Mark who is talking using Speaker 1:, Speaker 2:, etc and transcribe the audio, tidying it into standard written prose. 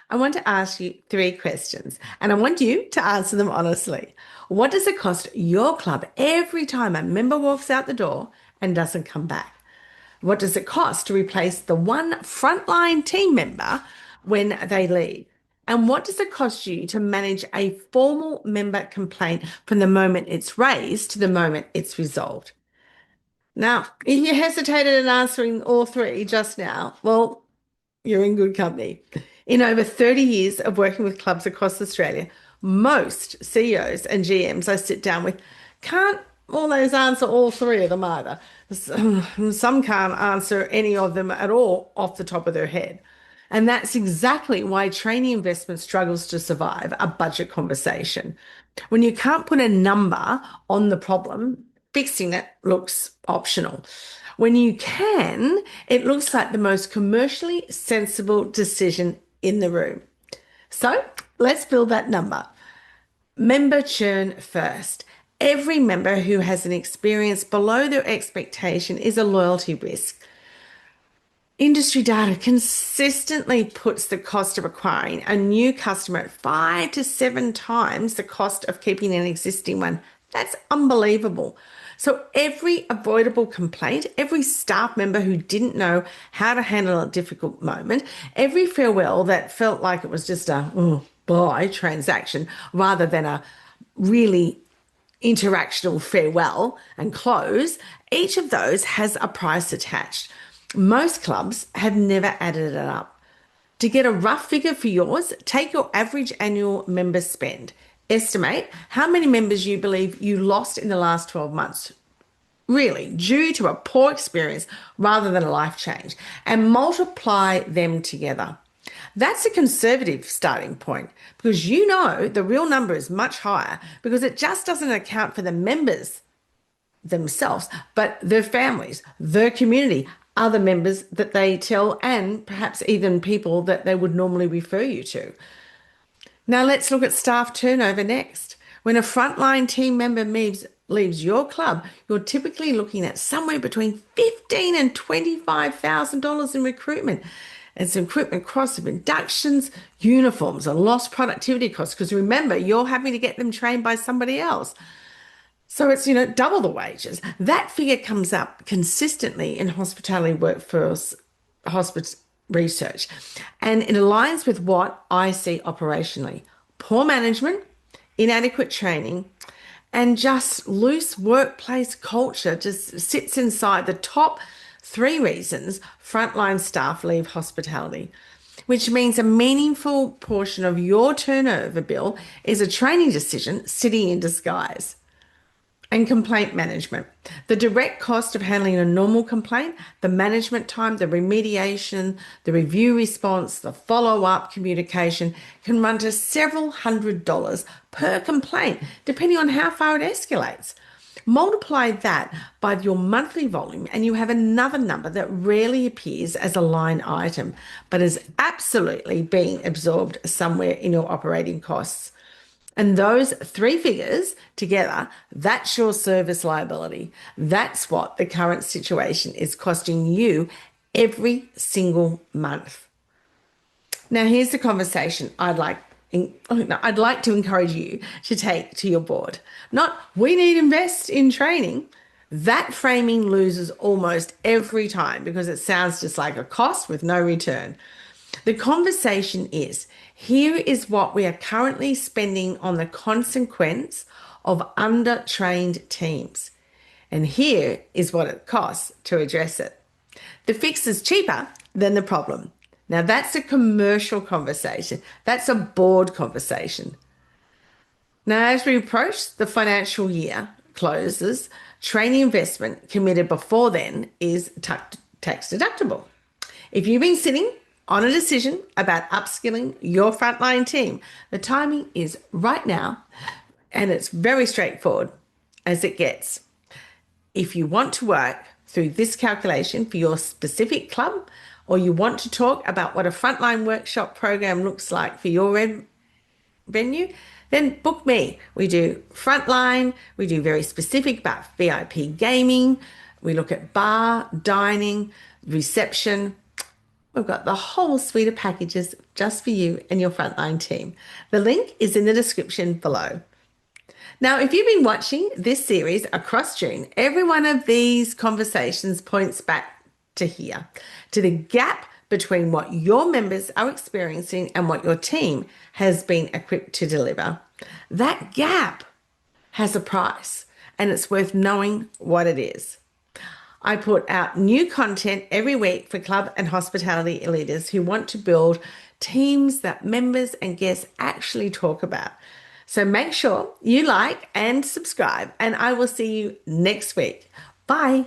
Speaker 1: I want to ask you three questions and I want you to answer them honestly. What does it cost your club every time a member walks out the door and doesn't come back? What does it cost to replace the one frontline team member when they leave? And what does it cost you to manage a formal member complaint from the moment it's raised to the moment it's resolved? Now, if you hesitated in answering all three just now, well, you're in good company. In over 30 years of working with clubs across Australia, most CEOs and GMs I sit down with can't always answer all three of them either. Some can't answer any of them at all off the top of their head. And that's exactly why training investment struggles to survive a budget conversation. When you can't put a number on the problem, fixing it looks optional. When you can, it looks like the most commercially sensible decision in the room. So let's build that number. Member churn first. Every member who has an experience below their expectation is a loyalty risk. Industry data consistently puts the cost of acquiring a new customer at 5 to 7 times the cost of keeping an existing one. That's unbelievable. So every avoidable complaint, every staff member who didn't know how to handle a difficult moment, every farewell that felt like it was just a bye transaction rather than a really interactional farewell and close, each of those has a price attached. Most clubs have never added it up. To get a rough figure for yours, take your average annual member spend. Estimate how many members you believe you lost in the last 12 months, really, due to a poor experience rather than a life change, and multiply them together. That's a conservative starting point because you know the real number is much higher because it just doesn't account for the members themselves, but their families, their community, other members that they tell, and perhaps even people that they would normally refer you to. Now let's look at staff turnover next. When a frontline team member leaves your club, you're typically looking at somewhere between $15,000 and $25,000 in recruitment. It's recruitment costs of inductions, uniforms, and lost productivity costs. Because remember, you're having to get them trained by somebody else. So it's, double the wages. That figure comes up consistently in hospitality workforce research. And it aligns with what I see operationally. Poor management, inadequate training, and just loose workplace culture just sits inside the top three reasons frontline staff leave hospitality, which means a meaningful portion of your turnover bill is a training decision sitting in disguise. And complaint management. The direct cost of handling a normal complaint, the management time, the remediation, the review response, the follow-up communication can run to several $100s per complaint, depending on how far it escalates. Multiply that by your monthly volume and you have another number that rarely appears as a line item, but is absolutely being absorbed somewhere in your operating costs. And those three figures together, that's your service liability. That's what the current situation is costing you every single month. Now, here's the conversation I'd like to encourage you to take to your board. Not, we need to invest in training. That framing loses almost every time because it sounds just like a cost with no return. The conversation is, here is what we are currently spending on the consequence of under-trained teams. And here is what it costs to address it. The fix is cheaper than the problem. Now that's a commercial conversation. That's a board conversation. Now, as we approach the financial year closes, training investment committed before then is tax deductible. If you've been sitting on a decision about upskilling your frontline team, the timing is right now, and it's very straightforward as it gets. If you want to work through this calculation for your specific club, or you want to talk about what a frontline workshop program looks like for your venue, then book me. We do frontline, we do very specific about VIP gaming, we look at bar, dining, reception, we've got the whole suite of packages just for you and your frontline team. The link is in the description below. Now, if you've been watching this series across June, every one of these conversations points back to here, to the gap between what your members are experiencing and what your team has been equipped to deliver. That gap has a price, and it's worth knowing what it is. I put out new content every week for club and hospitality leaders who want to build teams that members and guests actually talk about. So make sure you like and subscribe, and I will see you next week. Bye.